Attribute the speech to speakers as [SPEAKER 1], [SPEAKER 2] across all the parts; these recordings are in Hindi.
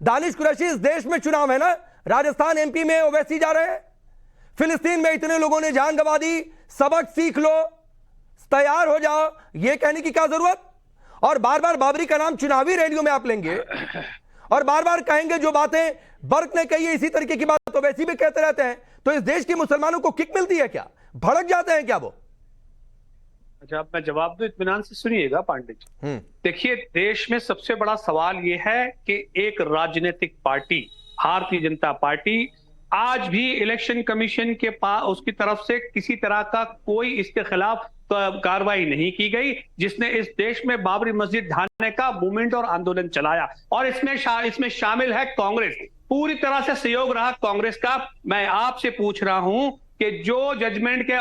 [SPEAKER 1] दानिश कुरैशी, इस देश में चुनाव है ना, राजस्थान एमपी में ओवैसी जा रहे हैं, फिलिस्तीन में इतने लोगों ने जान गंवा दी, सबक सीख लो, तैयार हो जाओ, ये कहने की क्या जरूरत। और बार बार बाबरी का नाम चुनावी रैलियों में आप लेंगे और बार बार कहेंगे जो बातें बर्क ने कही है, इसी तरीके की बात तो वैसी भी कहते रहते हैं, तो इस देश के मुसलमानों को किक मिलती है क्या, भड़क जाते हैं क्या वो?
[SPEAKER 2] अच्छा, मैं जवाब दूं, इत्मीनान से सुनिएगा पांडे जी। देखिए, देश में सबसे बड़ा सवाल यह है कि एक राजनीतिक पार्टी, भारतीय जनता पार्टी, आज भी इलेक्शन कमीशन के पास उसकी तरफ से किसी तरह का कोई इसके खिलाफ कार्रवाई नहीं की गई, जिसने इस देश में बाबरी मस्जिद ढाने का मूवमेंट और आंदोलन चलाया। और इसमें शामिल है कांग्रेस, पूरी तरह से सहयोग रहा कांग्रेस का। मैं आपसे पूछ रहा हूं कि जो जजमेंट के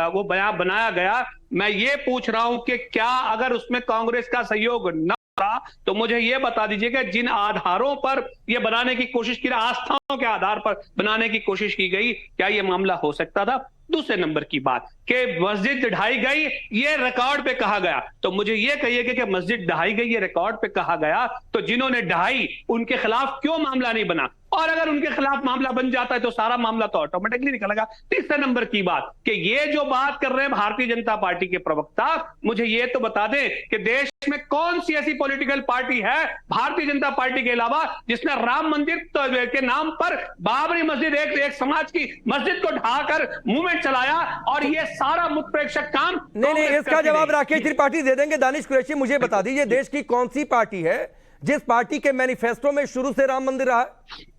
[SPEAKER 2] वो बयान बनाया गया, मैं ये पूछ रहा हूं कि क्या अगर उसमें कांग्रेस का सहयोग न था तो मुझे ये बता दीजिए कि जिन आधारों पर ये बनाने की कोशिश की, आस्थाओं के आधार पर बनाने की कोशिश की गई, क्या ये मामला हो सकता था? दूसरे नंबर की बात कि मस्जिद ढाई गई, ये रिकॉर्ड पे कहा गया, तो मुझे ये कहिए कि मस्जिद ढाई गई ये रिकॉर्ड पे कहा गया, तो जिन्होंने ढाई उनके खिलाफ क्यों मामला नहीं बना? और अगर उनके खिलाफ मामला बन जाता है तो सारा मामला तो ऑटोमेटिकली निकलेगा। तीसरे नंबर की बात कि ये जो बात कर रहे हैं भारतीय जनता पार्टी के प्रवक्ता, मुझे ये तो बता दें कि देश में कौन सी ऐसी पॉलिटिकल पार्टी है भारतीय जनता पार्टी के अलावा जिसने राम मंदिर के नाम पर बाबरी मस्जिद, एक समाज की मस्जिद को ढाकर मूवमेंट चलाया, और ये सारा मुखप्रेक्षक काम
[SPEAKER 1] नहीं, इसका जवाब राकेश त्रिपाठी दे देंगे। दानिश कुरैशी, मुझे बता दीजिए देश की कौन सी पार्टी है जिस पार्टी के मैनिफेस्टो में शुरू से राम मंदिर रहा है?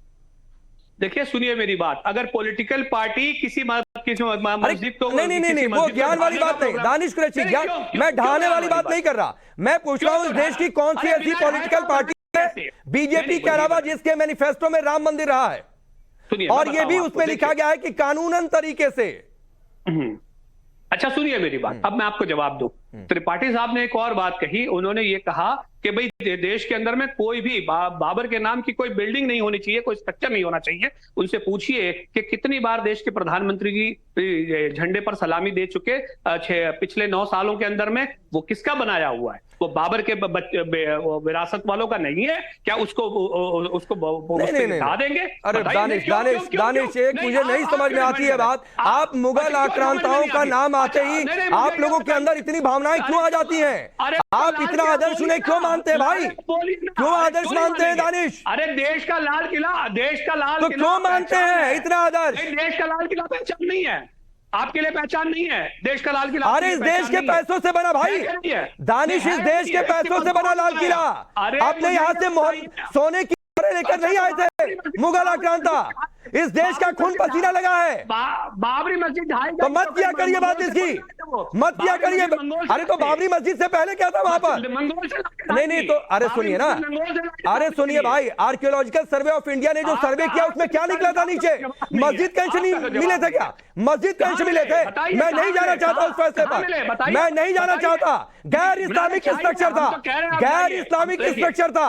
[SPEAKER 2] देखिए, सुनिए मेरी बात, अगर पॉलिटिकल पार्टी किसी मस्जिद को
[SPEAKER 1] नहीं, वो ज्ञान वाली बात नहीं दानिश कुरैशी, ज्ञान मैं ढाने वाली बात नहीं कर रहा, मैं पूछ रहा हूं इस देश की कौन सी ऐसी पॉलिटिकल पार्टी है बीजेपी के अलावा जिसके मैनिफेस्टो में राम मंदिर रहा है, और ये भी उसमें लिखा गया है कि कानूनन तरीके से।
[SPEAKER 2] अच्छा, सुनिए मेरी बात, अब मैं आपको जवाब दूं। त्रिपाठी साहब ने एक और बात कही, उन्होंने ये कहा कि भाई देश के अंदर में कोई भी बाबर के नाम की कोई बिल्डिंग नहीं होनी चाहिए, कोई स्ट्रक्चर नहीं होना चाहिए। उनसे पूछिए कि कितनी बार देश के प्रधानमंत्री जी झंडे पर सलामी दे चुके पिछले 9 सालों के अंदर में, वो किसका बनाया हुआ है? वो बाबर के विरासत वालों का नहीं है क्या? उसको ढा देंगे?
[SPEAKER 1] अरे दानिश, एक मुझे नहीं समझ में आती है बात, आप मुगल आक्रांताओं का नाम आते ही आप लोगों के अंदर इतनी भावनाएं क्यों आ जाती हैं? आप इतना आदर्श उन्हें क्यों मानते हैं भाई? क्यों आदर्श मानते हैं दानिश?
[SPEAKER 2] अरे देश का लाल किला,
[SPEAKER 1] तो क्यों मानते हैं इतना आदर्श?
[SPEAKER 2] देश का लाल किला पहचान नहीं है, आपके लिए पहचान नहीं है देश का लाल किला।
[SPEAKER 1] अरे इस देश के पैसों से बना भाई दानिश, इस देश के पैसों से बना लाल किला। आपने यहाँ से सोने की लेकर नहीं आए थे मुगल आक्रांता, इस देश का खून पसीना लगा है।
[SPEAKER 2] बाबरी मस्जिद ढाई
[SPEAKER 1] तो मत किया करिए बात इसकी, मत किया करिए। अरे तो बाबरी मस्जिद से पहले क्या था वहां पर? नहीं तो अरे सुनिए ना, अरे सुनिए भाई, आर्कियोलॉजिकल सर्वे ऑफ इंडिया ने जो सर्वे किया उसमें क्या निकला था नीचे? मस्जिद कहीं से मिले थे क्या? मस्जिद कहीं से मिले थे? मैं नहीं जाना चाहता उस फैसले पर, मैं नहीं जाना चाहता। गैर इस्लामिक स्ट्रक्चर था, गैर इस्लामिक स्ट्रक्चर था,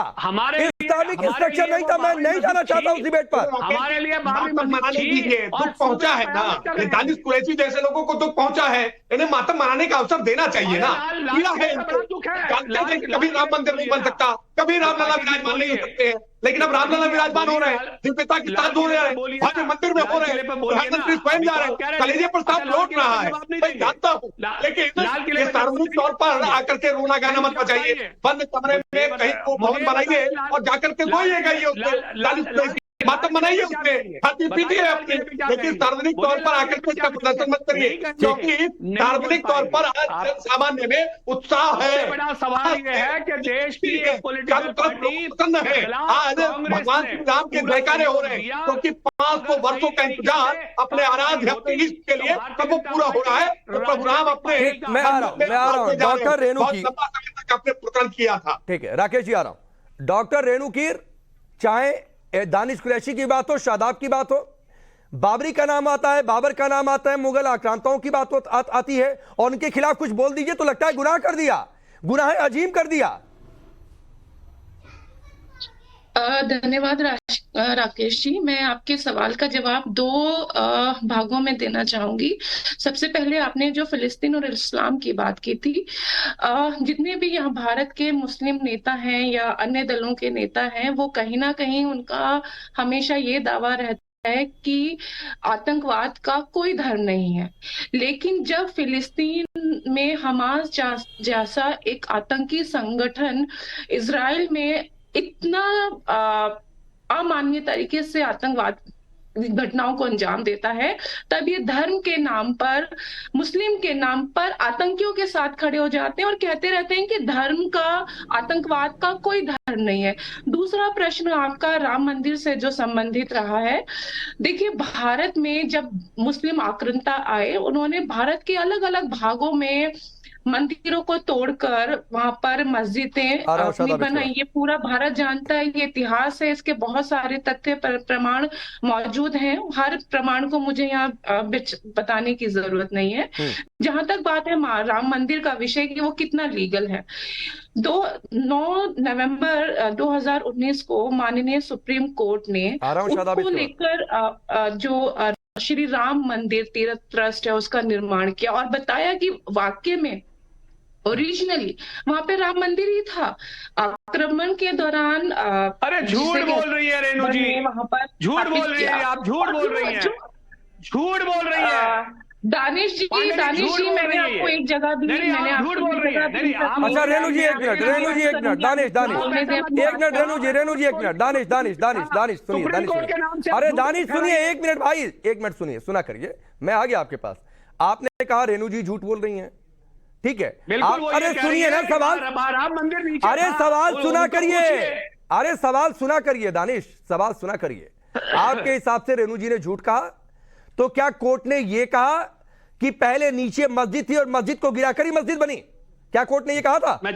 [SPEAKER 1] इस्लामिक स्ट्रक्चर नहीं था। मैं नहीं जाना चाहता उस डिबेट पर।
[SPEAKER 2] हमारे लिए
[SPEAKER 3] मातम मनाने दीजिए, दुख पहुंचा है ना, दानिश कुरैशी जैसे लोगों को दुख पहुंचा है, इन्हें मातम मनाने का अवसर देना चाहिए ना। पीड़ा है इनको, जानते थे कि कभी राम मंदिर नहीं बन सकता, कभी रामलला विराजमान नहीं हो सकते हैं, लेकिन अब रामलला विराजमान हो रहे हैं, दिव्यता के साथ हो रहे हैं, भव्य मंदिर में हो रहे हैं, प्रधानमंत्री स्वयं जा रहे हैं, कलेजे पर सांप लौट रहा है। मैं जानता हूँ, लेकिन ये सार्वजनिक तौर पर आकर के रोना गाना मत बजाइए, बंद कमरे में कहीं को भवन बनाइए और जाकर के रोइए गाइए उसमें, मातम मनाइए उसमें, छाती पीटिए अपनी, लेकिन सार्वजनिक तौर पर आकर के इसका प्रदर्शन मत करिए, क्योंकि सार्वजनिक तौर पर आज सामान्य में उत्साह है।
[SPEAKER 2] बड़ा सवाल ये है कि देश की पॉलिटिकल पार्टी
[SPEAKER 3] प्रसन्न है, आज भगवान श्री राम के जयकारे हो रहे हैं, क्योंकि 500 वर्षों का इंतजार अपने आराध्य अपने इष्ट के लिए कब वो पूरा हो रहा है, तो प्रभु राम अपने
[SPEAKER 1] मैं आ रहा हूं डॉक्टर रेणु की,
[SPEAKER 3] लंबा समय तक अपने प्रकरण किया था।
[SPEAKER 1] ठीक है राकेश जी, आ रहा हूं। डॉक्टर रेणु कीर, चाहे दानिश कुरैशी की बात हो, शादाब की बात हो, बाबरी का नाम आता है, बाबर का नाम आता है, मुगल आक्रांताओं की बात आती है, और उनके खिलाफ कुछ बोल दीजिए तो लगता है गुनाह कर दिया, गुनाह अजीम कर दिया।
[SPEAKER 4] धन्यवाद राकेश जी। मैं आपके सवाल का जवाब दो भागों में देना चाहूंगी। सबसे पहले आपने जो फिलिस्तीन और इस्लाम की बात की थी, जितने भी यहाँ भारत के मुस्लिम नेता हैं या अन्य दलों के नेता हैं, वो कहीं ना कहीं उनका हमेशा ये दावा रहता है कि आतंकवाद का कोई धर्म नहीं है। लेकिन जब फिलिस्तीन में हमास जैसा एक आतंकी संगठन इजराइल में इतना अमानवीय तरीके से आतंकवाद घटनाओं को अंजाम देता है, तब ये धर्म के नाम पर, मुस्लिम के नाम पर आतंकियों के साथ खड़े हो जाते हैं और कहते रहते हैं कि धर्म का, आतंकवाद का कोई धर्म नहीं है। दूसरा प्रश्न आपका राम मंदिर से जो संबंधित रहा है, देखिए भारत में जब मुस्लिम आक्रांता आए, उन्होंने भारत के अलग अलग भागों में मंदिरों को तोड़कर वहां पर मस्जिदें अपनी बनाई। ये पूरा भारत जानता है, ये इतिहास है, इसके बहुत सारे तथ्य प्रमाण मौजूद हैं। हर प्रमाण को मुझे यहाँ बताने की जरूरत नहीं है। जहां तक बात है राम मंदिर का विषय कि वो कितना लीगल है, 9 नवंबर 2019 को माननीय सुप्रीम कोर्ट ने उसको लेकर जो श्री राम मंदिर तीर्थ ट्रस्ट है उसका निर्माण किया और बताया कि वाकई में ओरिजिनली वहां पे राम मंदिर ही था। आक्रमण के दौरान
[SPEAKER 2] अरे झूठ बोल रही है रेणु जी,
[SPEAKER 4] वहां पर
[SPEAKER 2] झूठ बोल रही है, आप झूठ बोल रही हैं, झूठ बोल रही है
[SPEAKER 4] दानिश जी। मैंने आपको एक जगह दी, मैंने
[SPEAKER 2] झूठ बोल रही है।
[SPEAKER 1] अच्छा रेणु जी एक मिनट, रेणु जी एक मिनट, दानिश एक मिनट, रेणु जी एक मिनट, दानिश सुनिए, अरे दानिश सुनिए एक मिनट भाई, एक मिनट सुनिए, सुना करिए, मैं आ गया आपके पास। आपने कहा रेणु जी झूठ बोल रही हैं, ठीक है, अरे सुनिए ना सवाल, अरे सवाल सुना करिए, अरे सवाल सुना करिए दानिश, सवाल सुना करिए। आपके हिसाब से रेणु जी ने झूठ कहा, तो क्या कोर्ट ने यह कहा कि पहले नीचे मस्जिद थी और मस्जिद को गिराकर ही मस्जिद बनी? क्या कोर्ट ने यह कहा था?
[SPEAKER 2] मैं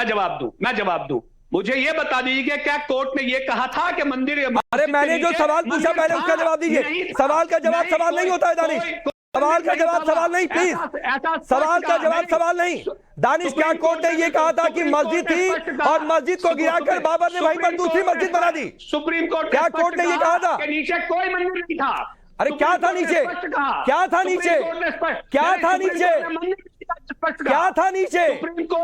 [SPEAKER 2] जवाब दूं, मुझे यह बता दीजिए क्या कोर्ट ने यह कहा था कि मंदिर?
[SPEAKER 1] अरे मैंने जो सवाल पूछा पहले उसका जवाब दीजिए। सवाल का जवाब सवाल नहीं होता है दानिश, सवाल का जवाब सवाल नहीं, प्लीज सवाल का जवाब सवाल नहीं। दानिश क्या कोर्ट ने यह कहा था कि मस्जिद थी और मस्जिद को गिराकर बाबर ने वहीं पर दूसरी मस्जिद बना दी?
[SPEAKER 2] सुप्रीम कोर्ट,
[SPEAKER 1] क्या कोर्ट ने यह कहा था?
[SPEAKER 2] नीचे कोई मंदिर नहीं था।
[SPEAKER 1] अरे क्या था नीचे? क्या था नीचे? क्या था नीचे? क्या था नीचे?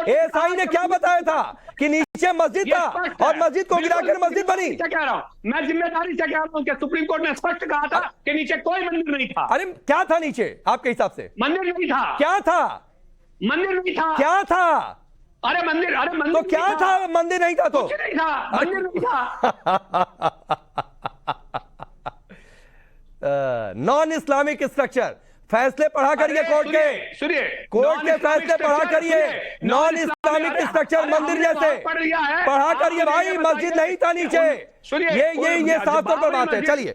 [SPEAKER 1] एएसआई ने क्या बताया था कि नीचे मस्जिद था और मस्जिद को गिराकर मस्जिद बनी?
[SPEAKER 2] क्या कह रहा हूं मैं, जिम्मेदारी से कह रहा हूं कि सुप्रीम कोर्ट ने स्पष्ट कहा था कि नीचे कोई मंदिर नहीं था।
[SPEAKER 1] अरे क्या था नीचे आपके हिसाब से?
[SPEAKER 2] मंदिर नहीं था।
[SPEAKER 1] क्या था?
[SPEAKER 2] मंदिर नहीं था।
[SPEAKER 1] क्या था?
[SPEAKER 2] अरे मंदिर
[SPEAKER 1] तो क्या था? मंदिर नहीं था तो
[SPEAKER 2] नहीं था, मंदिर नहीं था।
[SPEAKER 1] नॉन इस्लामिक स्ट्रक्चर, फैसले पढ़ा करिए कोर्ट के, कोर्ट के फैसले पढ़ा करिए। नॉन इस्लामिक स्ट्रक्चर मंदिर जैसे पढ़ा करिए भाई, मस्जिद नहीं था नीचे। ये साफ तौर पर बात है। चलिए।